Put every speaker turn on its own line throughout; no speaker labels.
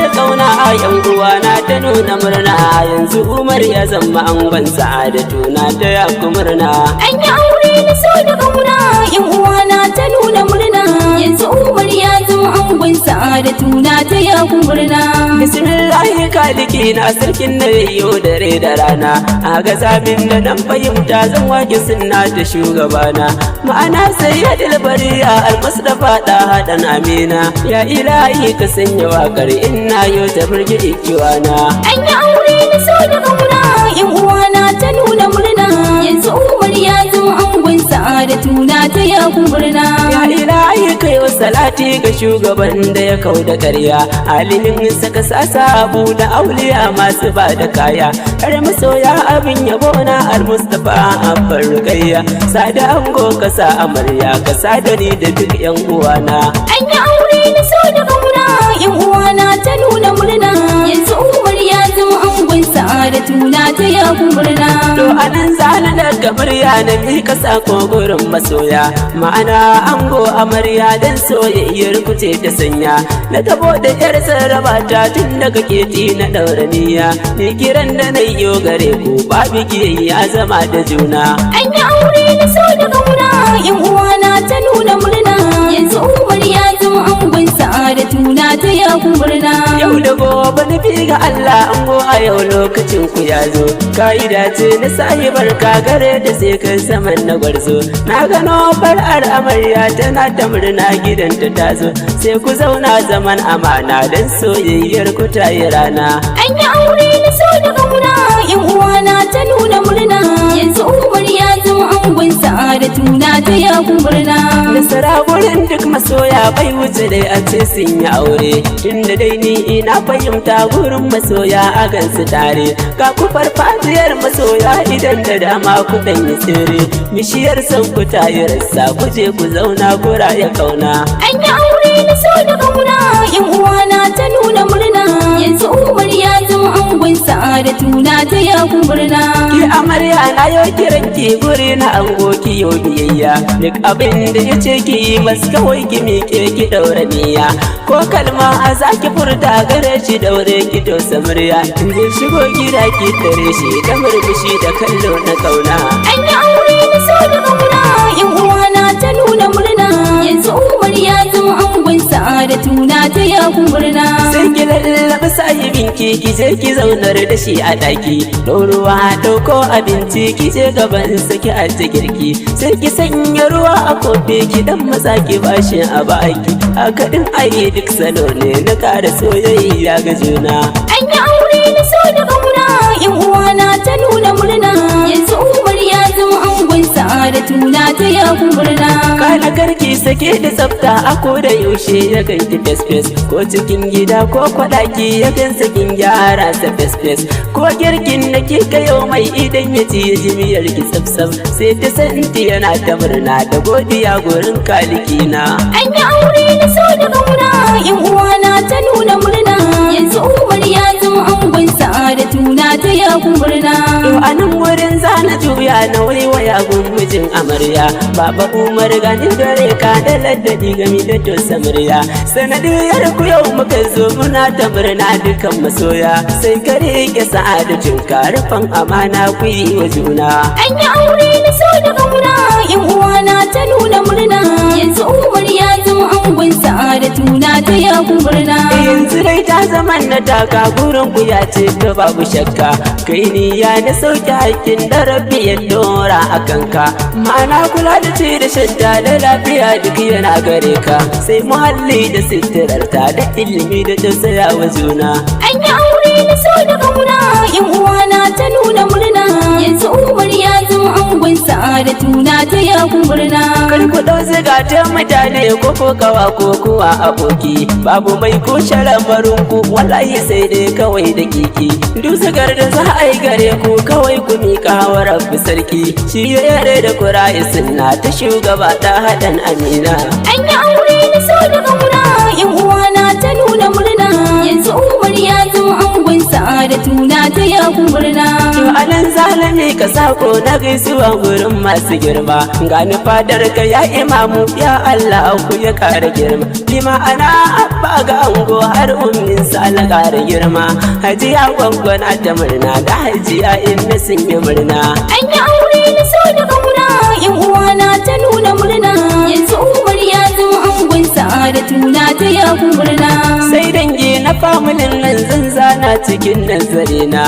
da kauna a yan uwana ta nuna murna yanzu Umar ya zama angon Sa'adatu na ta yaku murna.
An yi aure na so da kauna yan uwana ta nuna murna yanzu Umar ya zama angon Sa'adatu na ta yaku murna.
Bismillahi kaliki na sarkin da yayyo dare da rana a ga zamin da nan fahimta zan wake sunna ta shugabana ma'ana sai ya dilbariya al-Mustafa da hadan amina ya ilahi ka sanya wakar inna yau ta burge ikiwana.
An yi aure na so da kauna yan uwana ta nuna murna yanzu Umar ya zama angon Sa'adatu na ta yaku murna.
Ya ilahi kai wa salati ga shugaban da ya kau da ƙarya alimin saka sabu da auliya masu ba da kaya har masoya abin yabo na al-Mustafa abbar rukayya sada ango kasa amarya kasa da ni da duk yan uwana.
An yi aure na so da kauna yan uwana ta nuna murna yanzu Umar ya zama angon Sa'adatu na ta yaku murna.
To anan zana daga murya na mika sako gurin masoya ma'ana ango amarya dan soyayyar kuce ta sanya na tabo da yar sarraba ta tun daga keti na dauraniya ni kiran da na yo gare ku babu kiyayya zama da juna.
An yi aure na so da kauna yan uwana ta nuna murna yanzu Umar ya zama angon Sa'adatu na ta yaku murna.
Yau da gobe nufi ga Allah ango a yau lokacin ku ya zo ka'ida ce na sahibar kagare da sai kan saman na gwarzo na gano far'ar amarya tana ta murna gidanta ta zo sai ku zauna zaman amana don soyayyar ku ta yi rana.
An yi aure na so da kauna yan uwana ta nuna murna yanzu Umar ya zama angon Sa'adatu na ta yaku murna.
Nasara gurin duk masoya bai wuce dai a ce sun yi aure tunda dai ni ina fahimta gurin masoya a gansu tare ga ku farfajiyar masoya idan da dama ku dan yi tsere bishiyar san ku ta yi rassa ku je ku zauna gura ya kauna.
An yi aure na so da kauna yan uwana ta nuna murna yanzu Umar ya zama angon Sa'adatu na ta yaku murna.
Ki amarya na yau kiran ki guri na ango ki yau biyayya duk abin da ya ce ki yi mas kawai ki miƙe ki daura niyya ko kalma a zaki furta gare shi daure ki dosa murya in zai shigo gida ki tare shi da murmushi da kallo na kauna.
An yi aure na so da kauna yan uwana ta nuna murna yanzu Umar ya zama angon Sa'adatu na ta yaku murna.
Sai ki lallaba sahibin ki je ki zaunar da shi a ɗaki ruwa ɗauko abinci ki je gaban saki a ta girki sai ki sanya ruwa a kofi ki dan matsa ki bashi a baki haka din ayi duk salo ne na kara soyayya ga juna.
An yi aure na so da kauna yan uwana ta nuna murna yanzu Umar ya zama angon Sa'adatu na ta yaku murna.
Kana garki sake da tsafta a ko da yaushe ya ganki fes ko cikin gida ko kwadaki ya gan sakin gyara sa fes ko girkin da kika yau mai idan ya ci jimiyar ki tsaf sai ta santi yana ta murna da godiya gurin kalikina.
An yi aure na so da kauna yan uwana ta nuna murna yanzu Umar ya zama angon Sa'adatu na ta yaku murna.
To anan wurin zana juya na waiwaya gun mijin amarya baba Umar gani dare ka da laddadi gami da dosa murya sanadiyar ku yau muka zo muna ta murna dukan masoya sai ka rike sa'adatin ka rufan amana ku yi wa juna.
An yi aure na so da kauna yan uwana ta nuna murna yanzu Umar ya zama angon Sa'adatu na ta yaku murna.
Yanzu dai ta zaman na taka gurin ku ya ce to babu shakka kai niyya na sauke hakkin da rabbi ya dora a kanka ma'ana kula da ci da shadda da lafiya duk yana gare ka sai muhalli da sitirarta da ilimi da tausaya wa juna.
An yi aure na so da kauna yan uwana ta nuna murna yanzu Umar ya zama angon Sa'adatu na ta yaku murna.
Kar ku dau ziga ta mutane ko kawa ko kuwa aboki babu mai kushe lamarin ku wallahi sai dai kawai da kiki duk zigar da za a yi gare ku kawai ku miƙa wa rabbi sarki shi ya yare da kura'i sunna ta shugaba ta haɗan amina.
An yi aure na so da kauna yan uwana ta nuna murna yanzu Umar ya zama angon Sa'adatu sa'adatu na taya ku murna.
To anan zalimi ka sako na gaisuwa gurin masu girma, gani fadar ka ya imamu ya Allah ku ya kara girma. Bi ma'ana abba ga ango har ummin sa na kara girma. Hajiya gwaggwana ta murna da hajiya inna sun yi murna.
An yi aure na so da kauna yan uwana ta nuna murna, yanzu Umar ya zama angon sa'adatu na taya ku murna.
Sai dangi na familin nan zan zana cikin nazari na,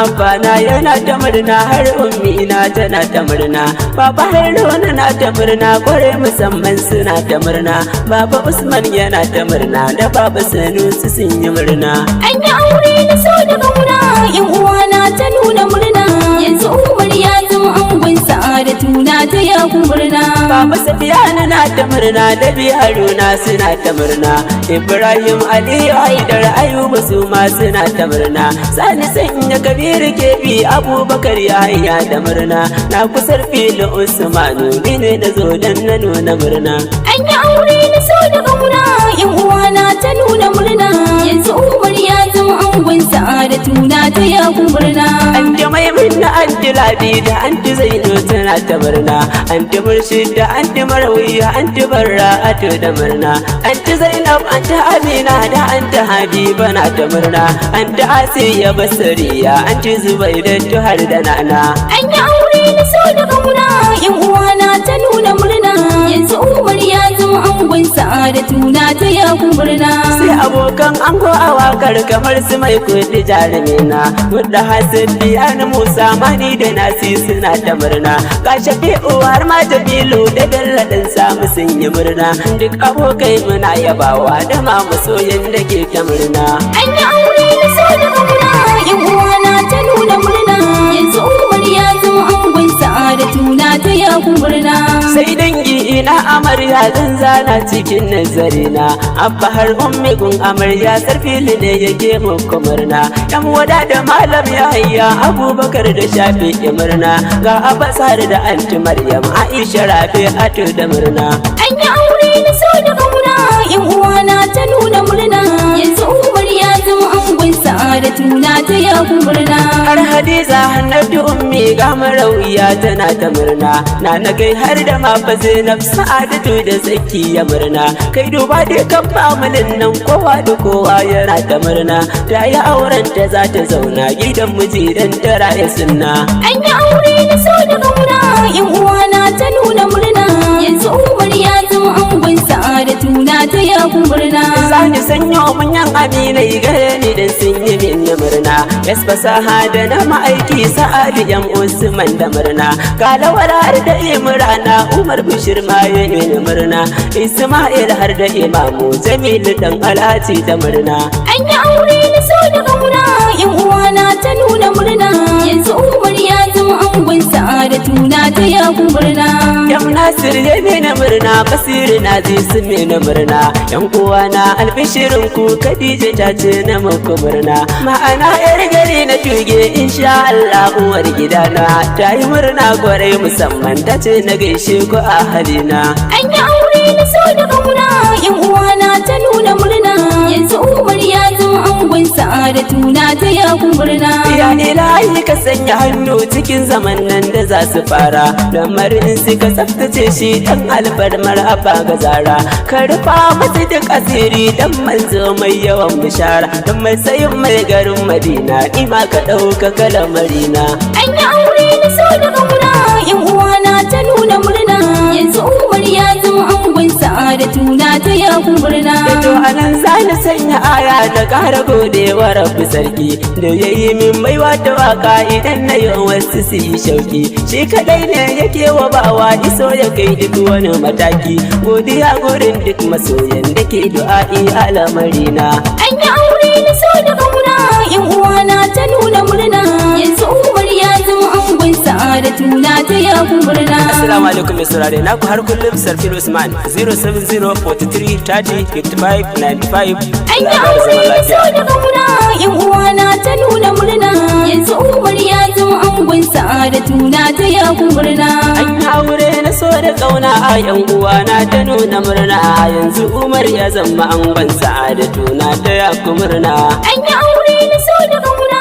amfana yana ta murna har ummi na tana ta murna. Baba Haruna na ta murna kware musamman suna ta murna. Baba Usman yana ta murna da Baba Sanusi sun yi murna.
An yi aure na so da kauna yan uwana ta nuna murna, yanzu Umar ya zama angon sa'adatu na taya ku murna.
Baba Safiyana na ta murna da Haruna suna ta murna. Ibrahim Aliyu Haidar Ayuba su ma suna ta murna. Sani Sanya Kabiru Kebi Abubakar Yahaya da murna. Na kusar fili Usmanu ni ne da zo dan na nuna murna.
An yi aure na so da kauna yan uwana ta nuna murna, yanzu Umar ya zama angon sa'adatu na taya ku murna.
Anti Maimuna, Anti Ladi da Anti Zainu tana ta murna. Anti Murshid da Anti Marwiya, Anti Barra'atu da murna. Anti Zainab, Anti Amina da Anti Habiba na ta murna. Anti Asiya Basariya, Anti Zubaidatu har da Nana.
An yi aure na so da kauna yan uwana ta nuna murna, yanzu Umar ya zama angon sa'adatu na taya ku murna.
Sai abokan ango a wakar kamar su mai kudi jarumina, wadda hasidi an Musa Mani da Nasi suna ta murna. Ga Shafi'u har ma Jamilu da Bello dan samu sun yi murna. Duk abokai muna yabawa da ma masoyan da ke ta murna.
An yi aure na so da kauna yan uwana ta nuna murna, yanzu Umar ya zama angon sa'adatu na taya ku murna.
Sai dangi ina amarya zan zana cikin nazarina, abba har ummi gun amarya sarfili ne yake muku murna. Yan wada da malam Yahaya Abubakar da Shafi'i murna. Ga Abbasar da Anti Maryam Aisha Rabi'atu da murna.
An yi aure na so da kauna yan uwana ta nuna murna, yanzu Umar ya zama angon sa'adatu na taya ku murna.
Har Hadiza Hannatu ummi ga Marawiya tana ta murna. Na kai har da mafa Zainab Sa'adatu da Zakiya murna. Kai duba dai kan familin nan kowa da kowa yana ta murna. Ta yi auren ta za ta zauna gidan miji dan ta raye sunna.
An yi aure na so da kauna yan uwana ta nuna murna, yanzu Umar ya zama angon sa'adatu na taya ku murna.
Sani sanyo manyan aminai gare ni dan sun yi min murna. Yas fasaha da na ma'aiki Sa'adu yan Usman da murna. Kalawar har da Imrana Umar Bishir ma ya yi murna. Isma'il har da Imamu Jamilu dan Alhaji da murna.
An yi aure na so da kauna yan uwana ta nuna murna, yanzu Umar ya zama angon sa'adatu na taya ku murna.
Yan Nasir ya mini murna, Basiru na ji su mini murna. Yan uwana albishirin ku Khadija ta ce na muku murna. Ma'ana yar gari na tuge insha Allah uwar gidana ta yi murna kwarai musamman ta ce na gaishe ku a halina.
An yi aure na so da kauna yan uwana ta nuna murna, yanzu Umar ya zama angon sa'adatu na taya ku murna.
Ya ilahi ka sanya hannu cikin zaman nan da za su fara, lamarin su ka tsaftace shi dan alfarmar abba ga zara. Ka rufa masu duk asiri dan manzo mai yawan bishara, dan mai sayin mai garin Madina ni ma ka ɗauka kalamarina.
An yi aure na so da kauna yan uwana ta nuna murna, yanzu Umar ya zama angon sa'adatu na taya ku murna.
To anan za na sanya aya da ƙara godewa rabbi sarki da ya yi min baiwa ta waka idan na yi wasu su yi shauki. Shi kadai ne yake wa bawa iso ya kai duk wani mataki, godiya gurin duk masoyan da ke du'a'i alamarina.
An yi aure na so da kauna yan uwana ta nuna murna, yanzu Umar ya zama angon sa'adatu na taya ku murna.
Assalamu alaikum mai saurare na ku har kullum Sarfil Usman 07043 30 55 95.
An yi aure na so da kauna yan uwana ta nuna murna, yanzu Umar ya zama angon sa'adatu na taya ku murna.
An yi aure na so da kauna a yan uwana ta nuna murna, yanzu Umar ya zama angon sa'adatu na taya ku murna.
An yi aure na so da kauna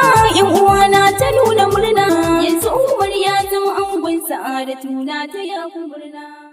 sa'adatu na ta ya murna.